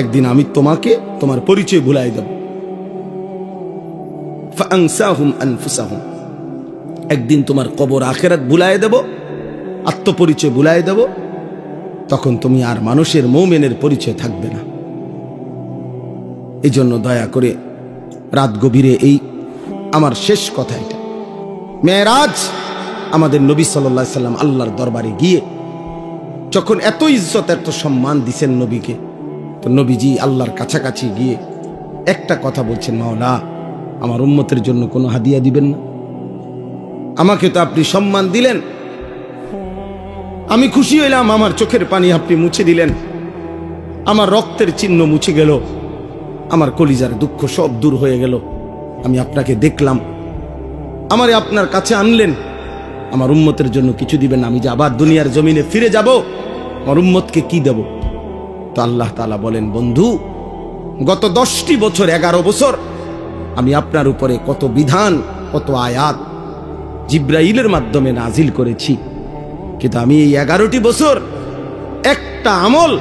Speaker 1: একদিন আমি তোমাকে তোমার পরিচয় ভুলাই দেব। ফাআনসাহুম আনফুসাহুম, একদিন তোমার কবর আখিরাত ভুলাই দেব, আত্মপরিচয় ভুলাই দেব, তখন তুমি আর মানুষের মুমিনের পরিচয় থাকবে না। এই জন্য দয়া করে রাত গভীরে এই আমার শেষ কথা, এটা মেরাজ আমাদের নবী সাল্লাল্লাহু আলাইহি সাল্লাম আল্লাহর দরবারে গিয়ে যখন এত ইজ্জত এত সম্মান দিছেন নবীকে, তো নবীজি আল্লাহর কাছাকাছি গিয়ে একটা কথা বলছেন, মাওলা আমার উম্মতের জন্য কোনো হাদিয়া দিবেন না? আমাকে তো আপনি সম্মান দিলেন, আমি খুশি হইলাম, আমার চোখের পানি আপনি মুছে দিলেন, আমার রক্তের চিহ্ন মুছে গেল, আমার কলিজার দুঃখ সব দূর হয়ে গেল, আমি আপনাকে দেখলাম, আমারে আপনার কাছে আনলেন, আমার উম্মতের জন্য কিছু দিবেন? আমি যে আবার দুনিয়ার জমিনে ফিরে যাব, আমার উম্মতকে কি দেব? তো আল্লাহ তাআলা বলেন, বন্ধু গত 10টি বছর 11 বছর আমি আপনার উপরে কত বিধান কত আয়াত জিব্রাইলের মাধ্যমে নাজিল করেছি, কিন্তু আমি এই 11টি বছর একটা আমল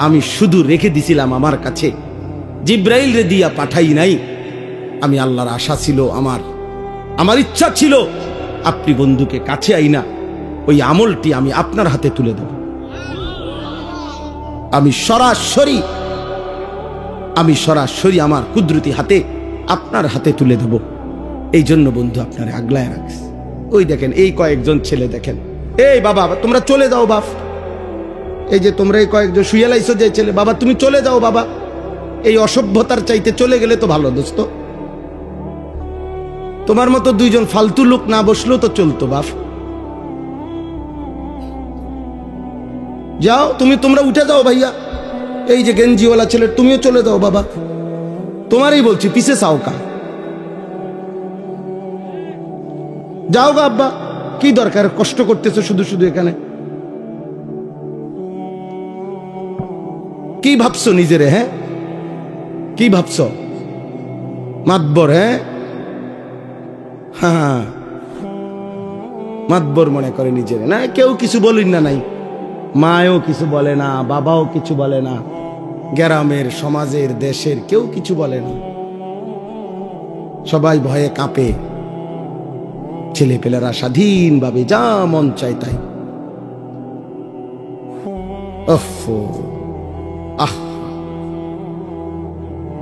Speaker 1: আমি শুধু রেখে দিছিলাম আমার কাছে, জিব্রাইল রে দিয়া পাঠাই নাই। আমি আল্লাহর আশা ছিল, আমার ইচ্ছা ছিল আপনি বন্ধুকে কাছে আইনা ওই আমলটি আমি আপনার হাতে তুলে দেব, আমি সরাসরি আমার কুদরতি হাতে আপনার হাতে তুলে দেব। এই জন্য বন্ধু আপনার আগলায় রাখছে। ওই দেখেন এই কয়েকজন ছেলে, দেখেন এই বাবা তোমরা চলে যাও বাপ, এই যে তোমরা এই কয়েকজন শুয়ে লাইছো যে ছেলে, বাবা তুমি চলে যাও বাবা, এই অসভ্যতার চাইতে চলে গেলে তো ভালো দোস্ত, তোমার মতো 2 জন ফালতু লোক না বসলেও তো চলতো বাপ, যাও তোমরা উঠে যাও ভাইয়া, এই যে গেঞ্জিওয়ালা ছেলে তুমিও চলে যাও বাবা, তোমারই বলছি পিছে চাও কা, যাও গা আব্বা, কি দরকার কষ্ট করতেছো শুধু শুধু এখানে, কি ভাবছো নিজেরে? হ্যাঁ কি ভাবছো মাতবর? হ্যাঁ হ্যাঁ, মাতবর মনে করে নিজের, না কেউ কিছু বলেন না, নাই মায়ও কিছু বলে না, বাবাও কিছু বলে না, গ্রামের সমাজের দেশের কেউ কিছু বলে না, সবাই ভয়ে কাঁপে। ছেলেপেলেরা স্বাধীনভাবে যা মন চায় তাই।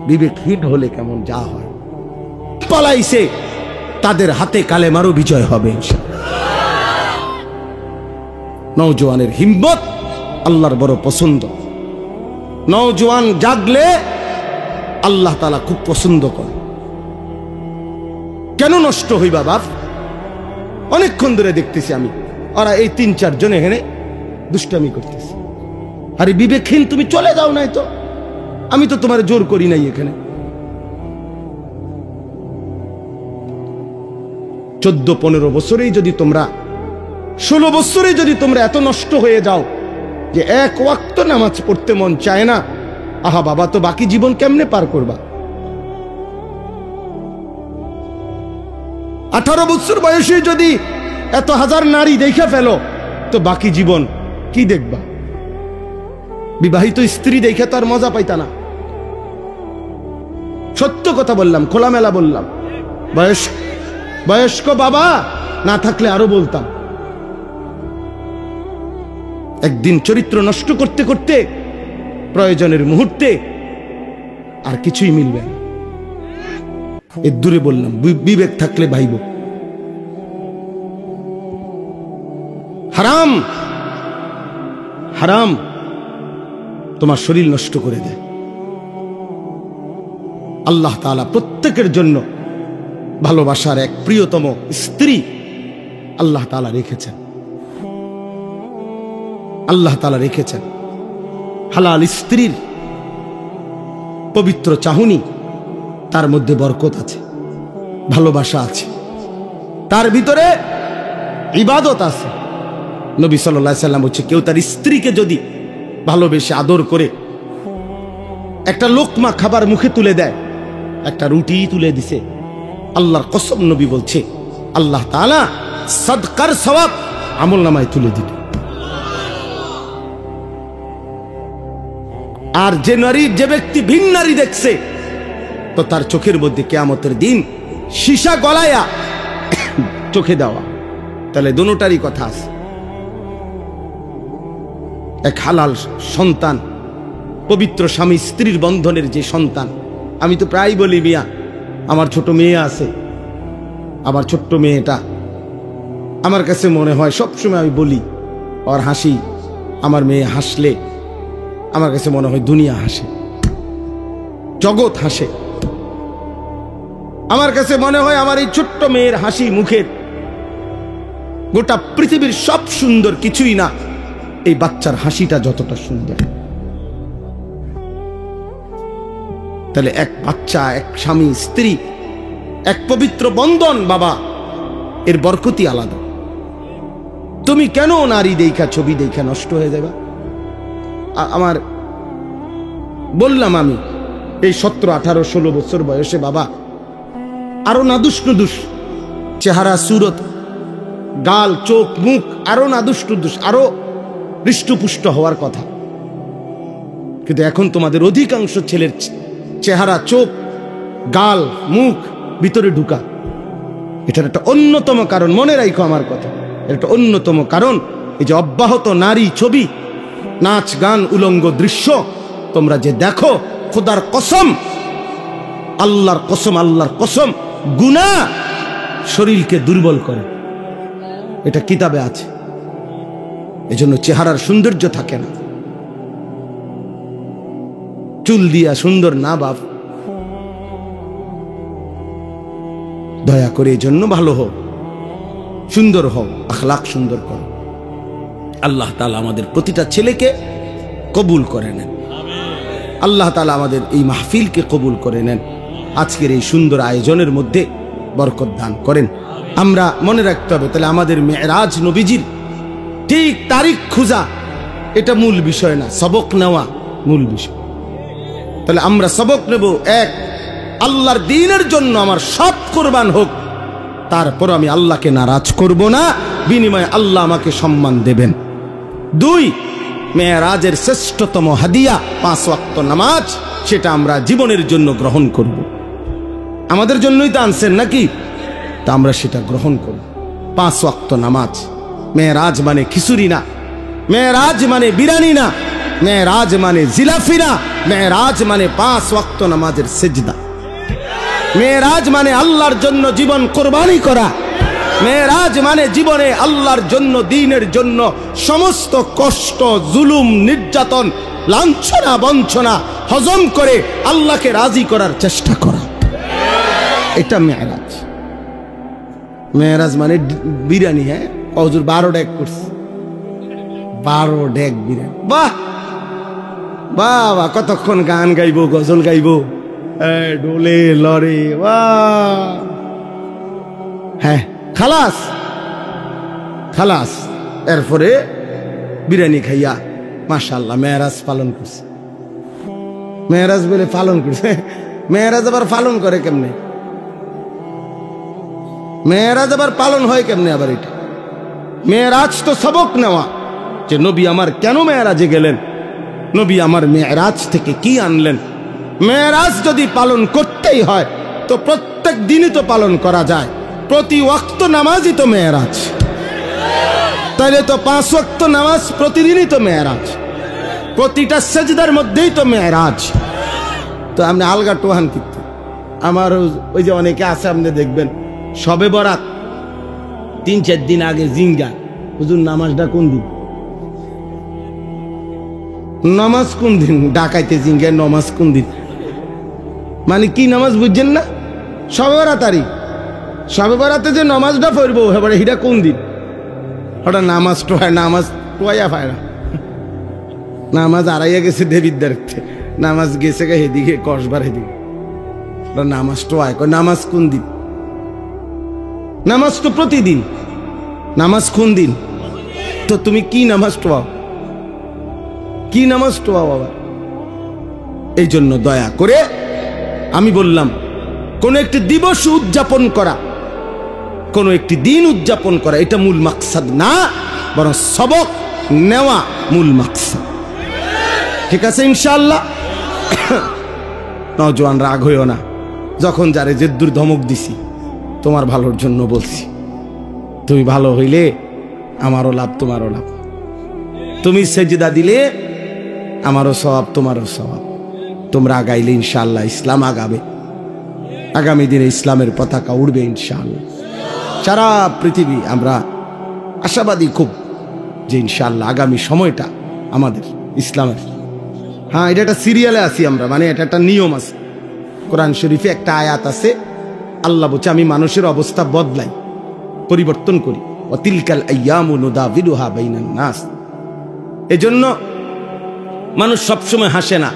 Speaker 1: বিবেকহীন হলে কেমন যা হয়। পালাইছে, তাদের হাতে কালেমারও বিজয় হবে। নওজোয়ানের হিম্মত আল্লাহর বড় পছন্দ। নওজোয়ান জাগলে আল্লাহ তাআলা খুব পছন্দ করে। কেন নষ্ট হইবা বাপ? অনেকক্ষণ ধরে দেখতেছি আমি, ওরা এই ৩-৪ জন এখানে দুষ্টামি করতেছে। আরে বিবেকহীন, তুমি চলে যাও নাই তো, আমি তো তোমার জোর করি নাই। এখানে 14-15 বছরেই যদি তোমরা, 16 বছরে যদি তোমরা এত নষ্ট হয়ে যাও যে এক ওয়াক্ত নামাজ পড়তে মন চায় না, আহা বাবা, তো বাকি জীবন কেমনে পার করবা? 18 বছর বয়সে যদি এত হাজার নারী দেখে ফেলো, তো বাকি জীবন কি দেখবা? বিবাহিত স্ত্রী দেখে তো আর মজা পাইতা না। সত্য কথা বললাম, খোলামেলা বললাম। বয়স্ক বাবা না থাকলে আরো বলতাম। একদিন চরিত্র নষ্ট করতে করতে প্রয়োজনের মুহূর্তে আর কিছুই মিলবে না। এর দূরে বললাম, বিবেক থাকলে ভাইব। হারাম, হারাম তোমার শরীর নষ্ট করে দেয়। আল্লাহ তাআলা প্রত্যেকের জন্য ভালোবাসার এক প্রিয়তম স্ত্রী আল্লাহ তাআলা রেখেছেন। আল্লাহ তাআলা রেখেছেন হালাল স্ত্রীর পবিত্র চাহনি, তার মধ্যে বরকত আছে, ভালোবাসা আছে, তার ভিতরে ইবাদত আছে। নবী সাল্লাল্লাহু আলাইহি সাল্লাম বলছে, কেউ তার স্ত্রীকে যদি ভালোবেসে আদর করে একটা লোকমা খাবার মুখে তুলে দেয়, একটা রুটি তুলে দিছে, আল্লাহর কসম নবী বলছে আল্লাহ তাআলা সাদকার সওয়াব আমলনামায় তুলে দিবে। আর যে ব্যক্তি ভিন নারী দেখছে, তো তার চোখের মধ্যে কিয়ামতের দিন সীসা গলায়া চোখে দেওয়া। তাহলে দুটোটারই কথা আছে। এক হালাল সন্তান, পবিত্র স্বামী স্ত্রীর বন্ধনের যে সন্তান। আমি তো প্রায় বলি, মিয়া আমার ছোট মেয়ে আছে, আমার ছোট্ট মেয়েটা আমার কাছে মনে হয় সবসময় আমি বলি, ওর হাসি, আমার মেয়ে হাসলে আমার কাছে মনে হয় দুনিয়া হাসে, জগৎ হাসে। আমার কাছে মনে হয় আমার এই ছোট্ট মেয়ের হাসি মুখের গোটা পৃথিবীর সব সুন্দর কিছুই না, এই বাচ্চার হাসিটা যতটা সুন্দর। তাহলে এক বাচ্চা, এক স্বামী স্ত্রী, এক পবিত্র বন্ধন, বাবা, এর বরকতি আলাদা। তুমি কেন নারী দেখা, ছবি দেখা নষ্ট হয়ে যাবে? আমার বললাম, আমি এই 17, 18, 16 বছর বয়সে বাবা আরো নাদুস নুদুস চেহারা, সুরত, গাল, চোখ, মুখ আরো নাদুস নুদুস, আরো হৃষ্টপুষ্ট হওয়ার কথা। কিন্তু এখন তোমাদের অধিকাংশ ছেলের চেহারা, চোখ, গাল, মুখ ভিতরে ঢুকা। এটার একটা অন্যতম কারণ, মনে রাখো আমার কথা, একটা অন্যতম কারণ এই যে অব্যাহত নারী ছবি, নাচ, গান, উলঙ্গ দৃশ্য তোমরা যে দেখো, খোদার কসম, আল্লাহর কসম, আল্লাহর কসম, গুনাহ শরীরকে দুর্বল করে। এটা কিতাবে আছে। এজন্য চেহারার সৌন্দর্য থাকে না। চুল দিয়া সুন্দর না বাপ, দয়া করে এই জন্য ভালো হোক, সুন্দর হও, আখলাক সুন্দর করো। আল্লাহ তাআলা আমাদের প্রতিটা ছেলেকে কবুল করে নেন। আল্লাহ তাআলা আমাদের এই মাহফিলকে কবুল করে নেন। আজকের এই সুন্দর আয়োজনের মধ্যে বরকত দান করেন। আমরা মনে রাখতে হবে, তাহলে আমাদের মেরাজ নবীজির ঠিক তারিখ খোঁজা এটা মূল বিষয় না, সবক নেওয়া মূল বিষয়। তাহলে আমরা সবক নেব, এক, আল্লাহর দ্বীনের জন্য আমার সব কুরবান হোক, তারপর আমি আল্লাহকে নারাজ করব না, বিনিময়ে আল্লাহ আমাকে সম্মান দেবেন। 2, মেরাজের শ্রেষ্ঠতম হাদিয়া 5 ওয়াক্ত নামাজ, সেটা আমরা জীবনের জন্য গ্রহণ করব। আমাদের জন্যই তো আনছেন নাকি, তা আমরা সেটা গ্রহণ করব। 5 ওয়াক্ত নামাজ। মেরাজ মানে খিচুড়ি না, মেরাজ মানে বিরানি না, মেরাজ মানে জিলাফি না, মেরাজ মানে 5 ওয়াক্ত নামাজের সিজদা। মেরাজ মানে আল্লাহর জন্য জীবন কোরবানি করা। মেরাজ মানে জীবনে আল্লাহর জন্য, দ্বীনের জন্য সমস্ত কষ্ট, জুলুম, নির্যাতন, লাঞ্ছনা, বঞ্চনা হজম করে আল্লাহকে রাজি করার চেষ্টা করা, এটা মেরাজ। মেরাজ মানে বিরিয়ানি। হ্যাঁ, হুজুর 12 ডেক করছে, 12 ডেক বিরিয়ানি। বাহ বাবা, কতক্ষণ গান গাইবো, গজল গাইবো, ডোলে লড়ে, বাহ। হ্যাঁ, খালাস খালাস। এরপরে বিরিয়ানি খাইয়া মাশাআল্লাহ মেরাজ পালন করছে। মেরাজ বলে পালন করছে, মেরাজ আবার পালন করে কেমনে? মেরাজ আবার পালন হয় কেমনে? আবার এটা মেরাজ তো সবক নেওয়া, যে নবী আমার কেন মেরাজে গেলেন, নবী আমার মেরাজ থেকে কি আনলেন। মেরাজ যদি পালন করতেই হয় তো প্রত্যেক দিনই তো পালন করা যায়, প্রতি ওয়াক্ত নামাজই তো মেরাজ। তাহলে তো 5 ওয়াক্ত নামাজ প্রতিদিনই তো মেরাজ, প্রতিটা সেজদার মধ্যেই তো মেরাজ। তো আপনি আলগা টোহান কিন্তু আমার ওই যে অনেকে আছে, আপনি দেখবেন সবে বরাত 3-4 দিন আগে জিঙ্গা, হুজুর নামাজটা কোন দিন, নামাজ কোন দিন, ডাকাইতে জিঙ্গায় নামাজ কোন দিন, মানে কি নামাজ বুঝছেন না? সবে বরাতারি, সবে বরাতে যে নামাজটা পড়বো এবারে হিটা কোন দিন, ওটা নামাজ টোহায়, নামাজ টোয়া পায় না, নামাজ আড়াইয়া গেছে দেবীর দেখতে, নামাজ গেছে গে হেদিকে কসবার হেদিকে, ওটা নামাজ টোয়ায়। নামাজ কোন দিন? নামাজ তো প্রতিদিন, নামাজ কোন দিন? তো তুমি কি নামাজ টোয়াও, কি নামাজ টোয়াও বাবা? এই জন্য দয়া করে আমি বললাম, কোন একটি দিবস উদযাপন করা, কোন একটি দিন উদযাপন করা, এটা মূল মাকসাদ না, বরং সবক নেওয়া মূল মাকসাদ। ঠিক আছে ইনশাআল্লাহ? নওজোয়ান রাগ হইও না, যখন যারে জেদ্দুর ধমক দিছি তোমার ভালোর জন্য বলছি, তুমি ভালো হইলে আমারও লাভ, তোমারও লাভ। তুমি সেজদা দিলে আমারও সওয়াব, তোমারও সওয়াব। তোমরা আগাইলে ইনশাআল্লাহ ইসলাম আগাবে, আগামী দিনে ইসলামের পতাকা উড়বে ইনশাআল্লাহ। সারা পৃথিবী আমরা আশাবাদী খুব যে ইনশাআল্লাহ আগামী সময়টা আমাদের ইসলামের। হ্যাঁ, এটা একটা সিরিয়ালে আছি আমরা, মানে এটা একটা নিয়ম আছে। কোরআন শরীফে একটা আয়াত আছে, আল্লাহ বলছে আমি মানুষের অবস্থা বদলাই, পরিবর্তন করি। ওয়াতিলকাল আইয়ামু নুদাবিলুহা বাইনান নাস। এজন্য মানুষ সবসময় হাসে না,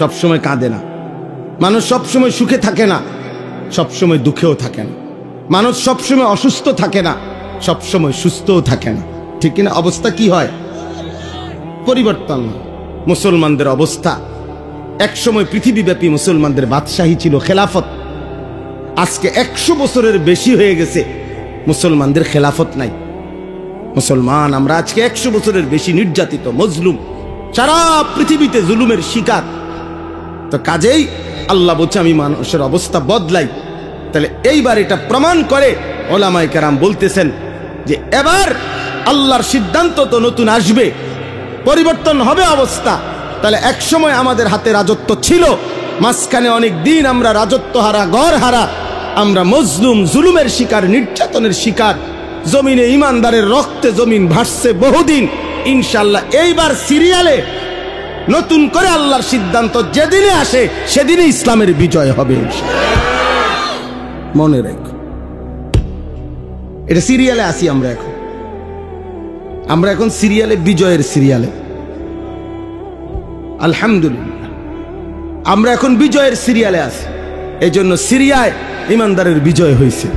Speaker 1: সবসময় কাঁদে না, মানুষ সবসময় সুখে থাকে না, সবসময় দুঃখেও থাকে না, মানুষ সবসময় অসুস্থ থাকে না, সবসময় সুস্থও থাকে না। ঠিক কিনা? অবস্থা কি হয়? পরিবর্তন। মুসলমানদের অবস্থা, একসময় পৃথিবীব্যাপী মুসলমানদের বাদশাহী ছিল, খেলাফত। আজকে 100 বছরের বেশি হয়ে গেছে মুসলমানদের খেলাফত নাই। মুসলমান আমরা আজকে 100 বছরের বেশি নির্যাতিত, মজলুম, সারা পৃথিবীতে জুলুমের শিকার। তো কাজেই আল্লাহ বলছে আমি মানুষের অবস্থা বদলাই। তাহলে এইবার এটা প্রমাণ করে ওলামায়ে কেরাম বলতেছেন যে এবার আল্লাহর সিদ্ধান্ত তো নতুন আসবে, পরিবর্তন হবে অবস্থা। তাহলে একসময় আমাদের হাতে রাজত্ব ছিল, মাঝখানে অনেক দিন আমরা রাজত্ব হারা, ঘর হারা, আমরা মজলুম, জুলুমের শিকার, নির্যাতনের শিকার। জমিনে ইমানদারের রক্তে জমিন ভাসছে বহুদিন। ইনশাআল্লাহ এইবার সিরিয়ালে নতুন করে আল্লাহর সিদ্ধান্ত যেদিনে আসে সেদিনই ইসলামের বিজয় হবে মনে রেখো। এটা সিরিয়ালে আসি আমরা এখন সিরিয়ালে, বিজয়ের সিরিয়ালে। আলহামদুলিল্লাহ আমরা এখন বিজয়ের সিরিয়ালে আছি। এই জন্য সিরিয়ায় ইমানদারের বিজয় হয়েছে,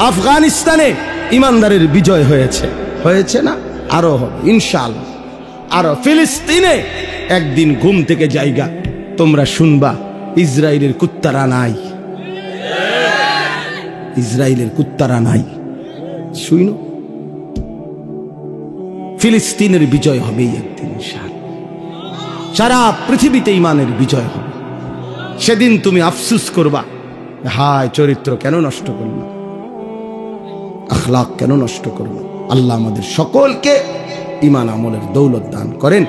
Speaker 1: আফগানিস্তানে ইমানদারের বিজয় হয়েছে না? আরো হবে ইনশাআল্লাহ। আরো ফিলিস্তিনে একদিন ঘুম থেকে জায়গা তোমরা শুনবা ইসরায়েলের কুত্তারা নাই, ইসরায়েলের কুত্তারা নাই। শুইনো, ফিলিস্তিনের বিজয় হবেই একদিন ইনশাআল্লাহ। সারা পৃথিবীতে ইমানের বিজয় হবে। সেদিন তুমি আফসুস করবা, হায় চরিত্র কেন নষ্ট করলো, আখলাক কেন নষ্ট করলো। আল্লাহ আমাদের সকলকে ইমান আমলের দৌলত দান করেন।